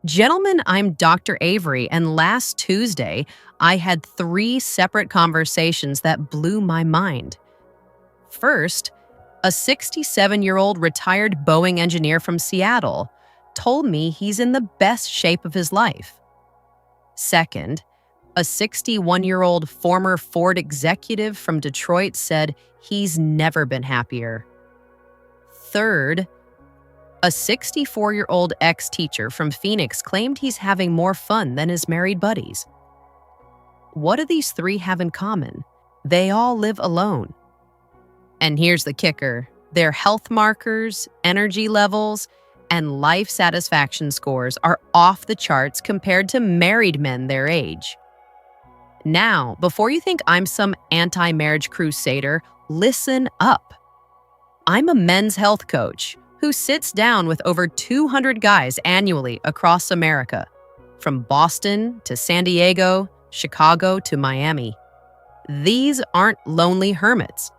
Gentlemen, I'm Dr. Avery, and last Tuesday, I had three separate conversations that blew my mind. First, a 67-year-old retired Boeing engineer from Seattle told me he's in the best shape of his life. Second, a 61-year-old former Ford executive from Detroit said he's never been happier. Third, a 64-year-old ex-teacher from Phoenix claimed he's having more fun than his married buddies. What do these three have in common? They all live alone. And here's the kicker. Their health markers, energy levels, and life satisfaction scores are off the charts compared to married men their age. Now, before you think I'm some anti-marriage crusader, listen up. I'm a men's health coach who sits down with over 200 guys annually across America, from Boston to San Diego, Chicago to Miami. These aren't lonely hermits.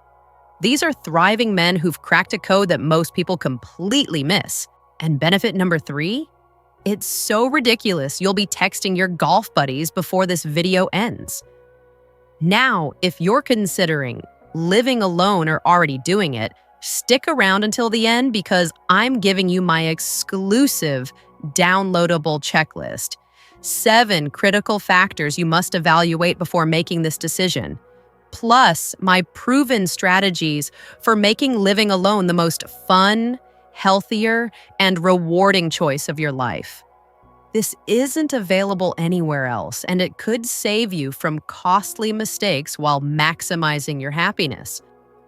These are thriving men who've cracked a code that most people completely miss. And benefit number 3? It's so ridiculous you'll be texting your golf buddies before this video ends. Now, if you're considering living alone or already doing it, stick around until the end because I'm giving you my exclusive downloadable checklist. 7 critical factors you must evaluate before making this decision, plus my proven strategies for making living alone the most fun, healthier, and rewarding choice of your life. This isn't available anywhere else, and it could save you from costly mistakes while maximizing your happiness.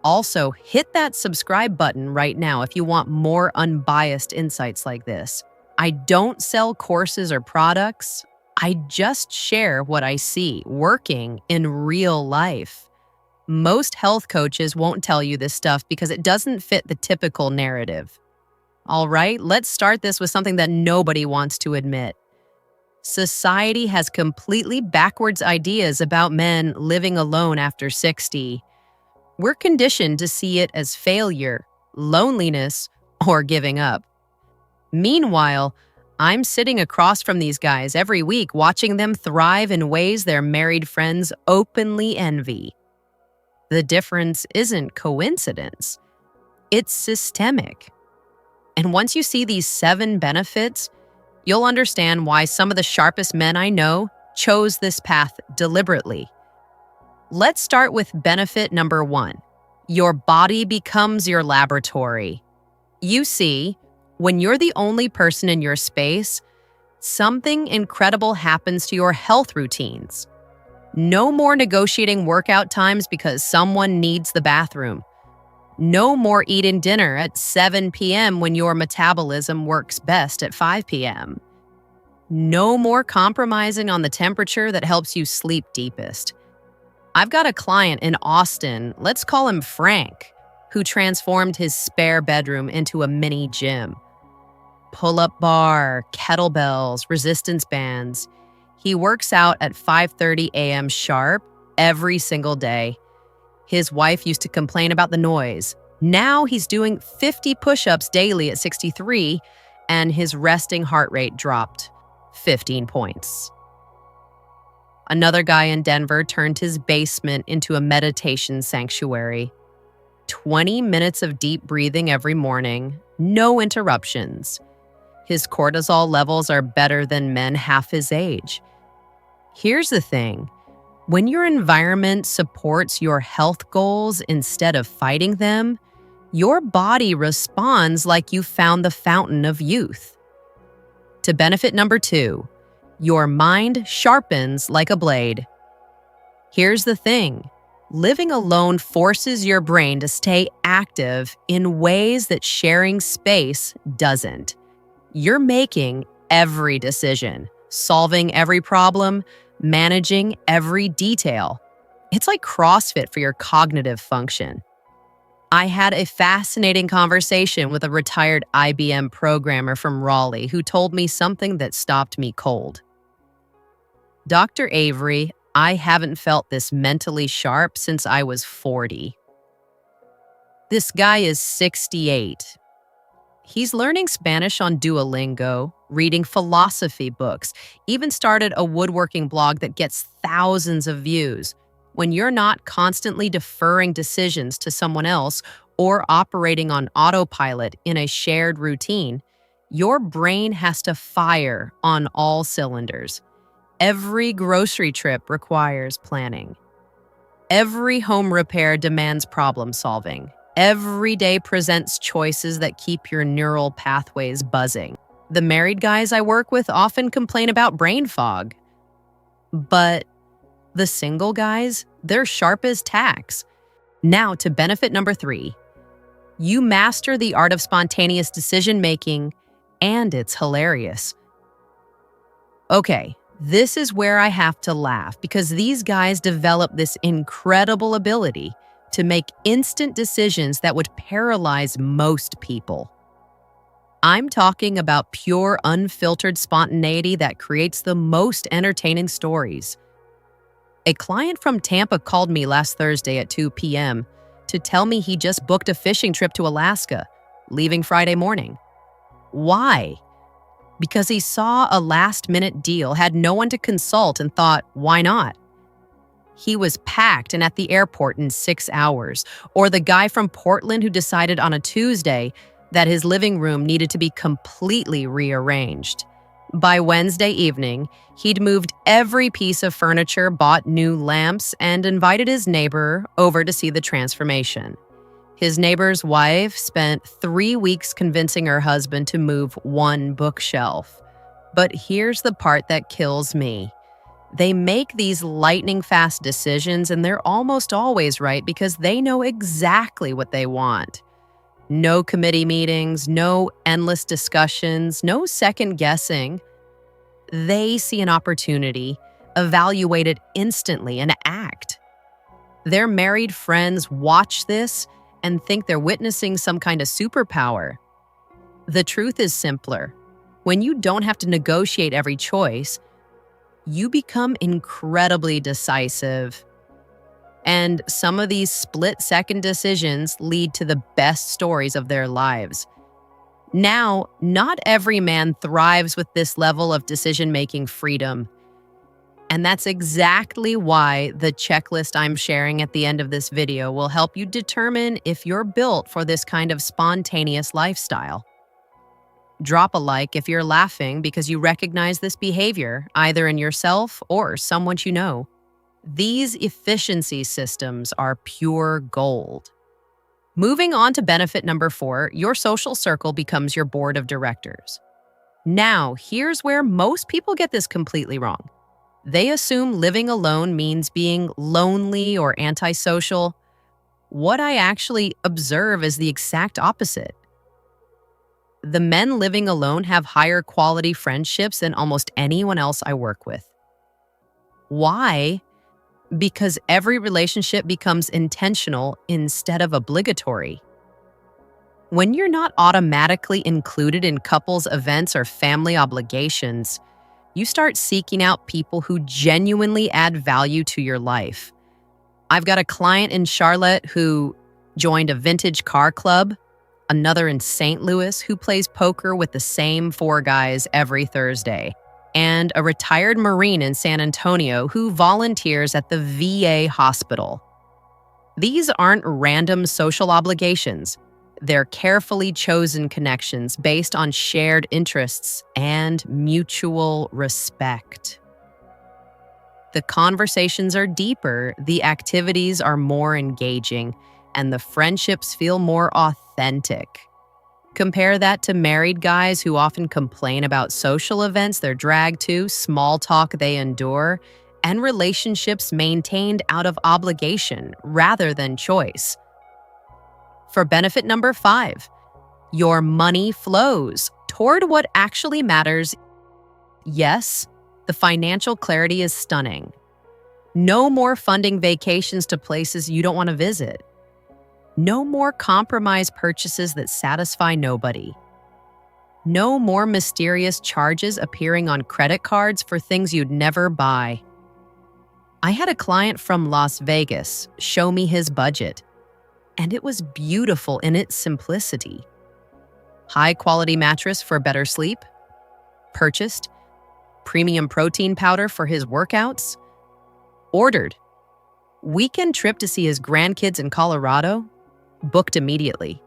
Also, hit that subscribe button right now if you want more unbiased insights like this. I don't sell courses or products. I just share what I see working in real life. Most health coaches won't tell you this stuff because it doesn't fit the typical narrative. All right, let's start this with something that nobody wants to admit. Society has completely backwards ideas about men living alone after 60. We're conditioned to see it as failure, loneliness, or giving up. Meanwhile, I'm sitting across from these guys every week watching them thrive in ways their married friends openly envy. The difference isn't coincidence. It's systemic. And once you see these 7 benefits, you'll understand why some of the sharpest men I know chose this path deliberately. Let's start with benefit number 1. Your body becomes your laboratory. You see, when you're the only person in your space, something incredible happens to your health routines. No more negotiating workout times because someone needs the bathroom. No more eating dinner at 7 p.m. when your metabolism works best at 5 p.m. No more compromising on the temperature that helps you sleep deepest. I've got a client in Austin, let's call him Frank, who transformed his spare bedroom into a mini gym. Pull-up bar, kettlebells, resistance bands. He works out at 5:30 a.m. sharp every single day. His wife used to complain about the noise. Now he's doing 50 push-ups daily at 63, and his resting heart rate dropped 15 points. Another guy in Denver turned his basement into a meditation sanctuary. 20 minutes of deep breathing every morning, no interruptions. His cortisol levels are better than men half his age. Here's the thing. When your environment supports your health goals instead of fighting them, your body responds like you found the fountain of youth. To benefit number 2, your mind sharpens like a blade. Here's the thing. Living alone forces your brain to stay active in ways that sharing space doesn't. You're making every decision, solving every problem, managing every detail. It's like CrossFit for your cognitive function. I had a fascinating conversation with a retired IBM programmer from Raleigh who told me something that stopped me cold. Dr. Avery, I haven't felt this mentally sharp since I was 40. This guy is 68. He's learning Spanish on Duolingo, reading philosophy books, even started a woodworking blog that gets thousands of views. When you're not constantly deferring decisions to someone else or operating on autopilot in a shared routine, your brain has to fire on all cylinders. Every grocery trip requires planning. Every home repair demands problem solving. Every day presents choices that keep your neural pathways buzzing. The married guys I work with often complain about brain fog. But the single guys, they're sharp as tacks. Now to benefit number 3. You master the art of spontaneous decision making, and it's hilarious. Okay, this is where I have to laugh because these guys develop this incredible ability to make instant decisions that would paralyze most people. I'm talking about pure, unfiltered spontaneity that creates the most entertaining stories. A client from Tampa called me last Thursday at 2 p.m. to tell me he just booked a fishing trip to Alaska, leaving Friday morning. Why? Because he saw a last-minute deal, had no one to consult, and thought, why not? He was packed and at the airport in 6 hours. Or the guy from Portland who decided on a Tuesday that his living room needed to be completely rearranged. By Wednesday evening, he'd moved every piece of furniture, bought new lamps, and invited his neighbor over to see the transformation. His neighbor's wife spent 3 weeks convincing her husband to move one bookshelf. But here's the part that kills me. They make these lightning-fast decisions, and they're almost always right because they know exactly what they want. No committee meetings, no endless discussions, no second-guessing. They see an opportunity, evaluate it instantly, and act. Their married friends watch this and think they're witnessing some kind of superpower. The truth is simpler. When you don't have to negotiate every choice, you become incredibly decisive. And some of these split-second decisions lead to the best stories of their lives. Now, not every man thrives with this level of decision-making freedom. And that's exactly why the checklist I'm sharing at the end of this video will help you determine if you're built for this kind of spontaneous lifestyle. Drop a like if you're laughing because you recognize this behavior, either in yourself or someone you know. These efficiency systems are pure gold. Moving on to benefit number 4, your social circle becomes your board of directors. Now, here's where most people get this completely wrong. They assume living alone means being lonely or antisocial. What I actually observe is the exact opposite. The men living alone have higher quality friendships than almost anyone else I work with. Why? Because every relationship becomes intentional instead of obligatory. When you're not automatically included in couples' events or family obligations, you start seeking out people who genuinely add value to your life. I've got a client in Charlotte who joined a vintage car club, another in St. Louis who plays poker with the same 4 guys every Thursday, and a retired Marine in San Antonio who volunteers at the VA hospital. These aren't random social obligations. They're carefully chosen connections based on shared interests and mutual respect. The conversations are deeper, the activities are more engaging, and the friendships feel more authentic. Compare that to married guys who often complain about social events they're dragged to, small talk they endure, and relationships maintained out of obligation rather than choice. For benefit number 5, your money flows toward what actually matters. Yes, the financial clarity is stunning. No more funding vacations to places you don't want to visit. No more compromise purchases that satisfy nobody. No more mysterious charges appearing on credit cards for things you'd never buy. I had a client from Las Vegas show me his budget, and it was beautiful in its simplicity. high-quality mattress for better sleep, purchased, premium protein powder for his workouts, ordered, weekend trip to see his grandkids in Colorado, booked immediately.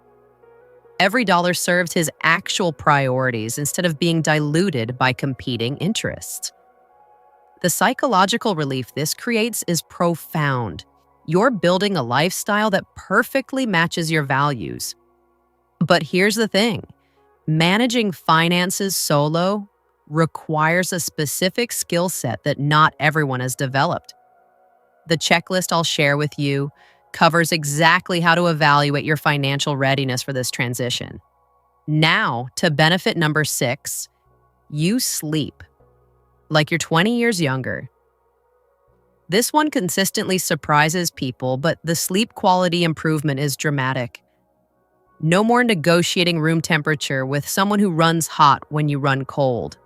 Every dollar serves his actual priorities instead of being diluted by competing interests. The psychological relief this creates is profound. You're building a lifestyle that perfectly matches your values. But here's the thing. Managing finances solo requires a specific skill set that not everyone has developed. The checklist I'll share with you covers exactly how to evaluate your financial readiness for this transition. Now, to benefit number 6, you sleep like you're 20 years younger. This one consistently surprises people, but the sleep quality improvement is dramatic. No more negotiating room temperature with someone who runs hot when you run cold.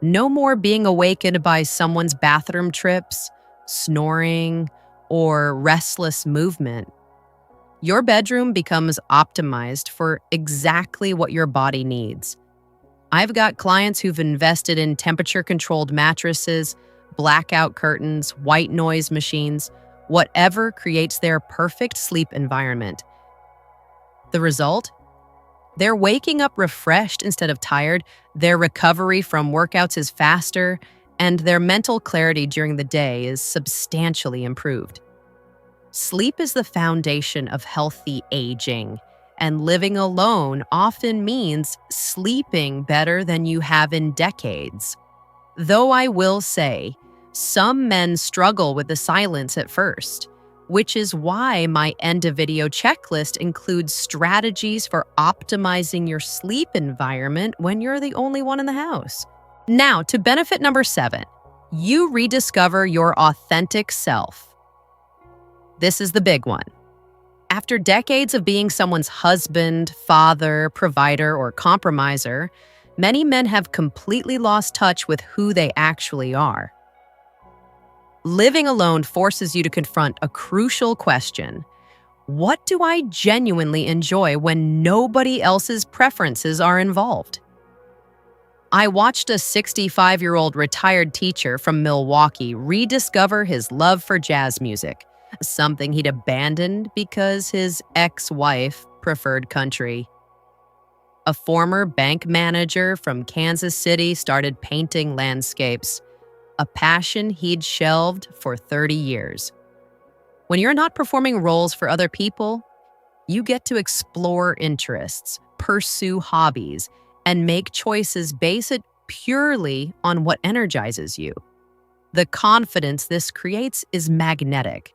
No more being awakened by someone's bathroom trips, snoring, or restless movement. Your bedroom becomes optimized for exactly what your body needs. I've got clients who've invested in temperature-controlled mattresses, blackout curtains, white noise machines, whatever creates their perfect sleep environment. The result? They're waking up refreshed instead of tired, their recovery from workouts is faster, and their mental clarity during the day is substantially improved. Sleep is the foundation of healthy aging, and living alone often means sleeping better than you have in decades. Though I will say, some men struggle with the silence at first, which is why my end-of-video checklist includes strategies for optimizing your sleep environment when you're the only one in the house. Now, to benefit number 7, you rediscover your authentic self. This is the big one. After decades of being someone's husband, father, provider, or compromiser, many men have completely lost touch with who they actually are. Living alone forces you to confront a crucial question. What do I genuinely enjoy when nobody else's preferences are involved? I watched a 65-year-old retired teacher from Milwaukee rediscover his love for jazz music, something he'd abandoned because his ex-wife preferred country. A former bank manager from Kansas City started painting landscapes, a passion he'd shelved for 30 years. When you're not performing roles for other people, you get to explore interests, pursue hobbies, and make choices based purely on what energizes you. The confidence this creates is magnetic.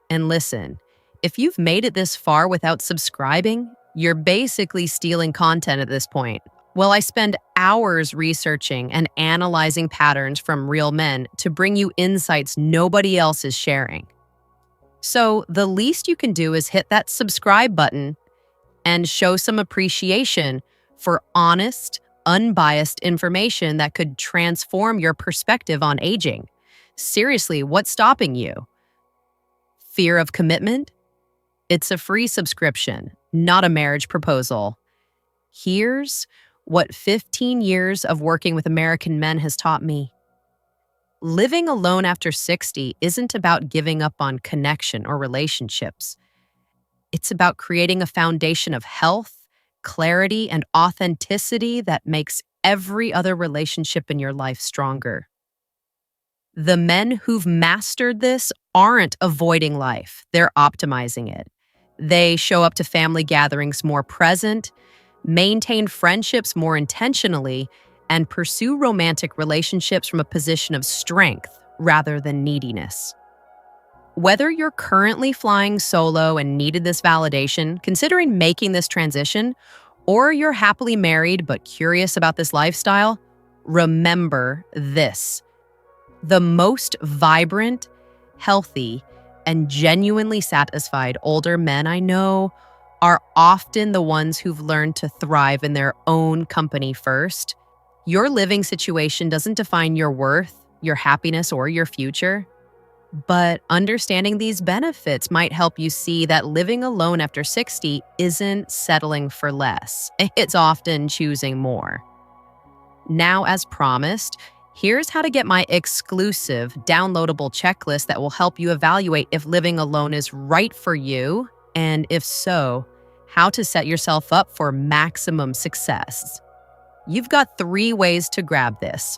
And listen, if you've made it this far without subscribing, you're basically stealing content at this point. Well, I spend hours researching and analyzing patterns from real men to bring you insights nobody else is sharing. So the least you can do is hit that subscribe button and show some appreciation for honest, unbiased information that could transform your perspective on aging. Seriously, what's stopping you? Fear of commitment? It's a free subscription, not a marriage proposal. Here's what 15 years of working with American men has taught me. Living alone after 60 isn't about giving up on connection or relationships. It's about creating a foundation of health, clarity, and authenticity that makes every other relationship in your life stronger. The men who've mastered this aren't avoiding life, they're optimizing it. They show up to family gatherings more present, maintain friendships more intentionally, and pursue romantic relationships from a position of strength rather than neediness. Whether you're currently flying solo and needed this validation, considering making this transition, or you're happily married but curious about this lifestyle, remember this. The most vibrant, healthy, and genuinely satisfied older men I know are often the ones who've learned to thrive in their own company first. Your living situation doesn't define your worth, your happiness, or your future. But understanding these benefits might help you see that living alone after 60 isn't settling for less. It's often choosing more. Now, as promised, here's how to get my exclusive downloadable checklist that will help you evaluate if living alone is right for you, and if so, how to set yourself up for maximum success. You've got 3 ways to grab this.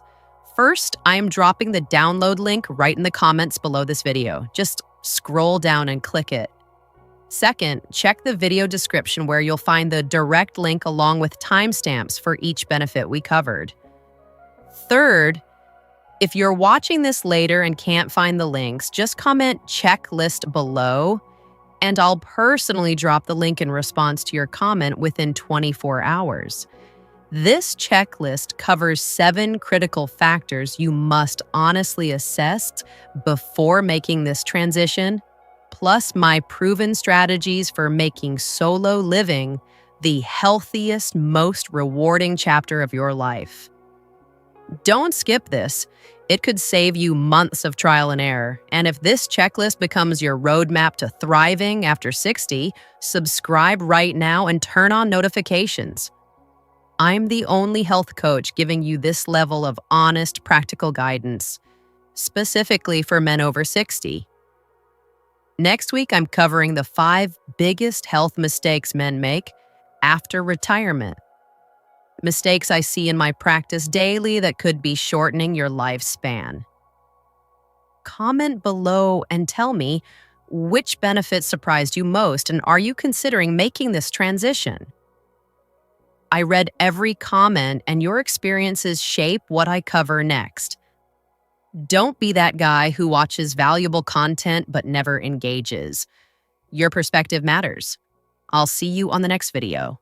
First, I am dropping the download link right in the comments below this video. Just scroll down and click it. Second, check the video description where you'll find the direct link along with timestamps for each benefit we covered. Third, if you're watching this later and can't find the links, just comment checklist below, and I'll personally drop the link in response to your comment within 24 hours. This checklist covers 7 critical factors you must honestly assess before making this transition, plus my proven strategies for making solo living the healthiest, most rewarding chapter of your life. Don't skip this. It could save you months of trial and error. And if this checklist becomes your roadmap to thriving after 60, subscribe right now and turn on notifications. I'm the only health coach giving you this level of honest, practical guidance, specifically for men over 60. Next week, I'm covering the 5 biggest health mistakes men make after retirement. Mistakes I see in my practice daily that could be shortening your lifespan. Comment below and tell me which benefits surprised you most, and are you considering making this transition? I read every comment, and your experiences shape what I cover next. Don't be that guy who watches valuable content but never engages. Your perspective matters. I'll see you on the next video.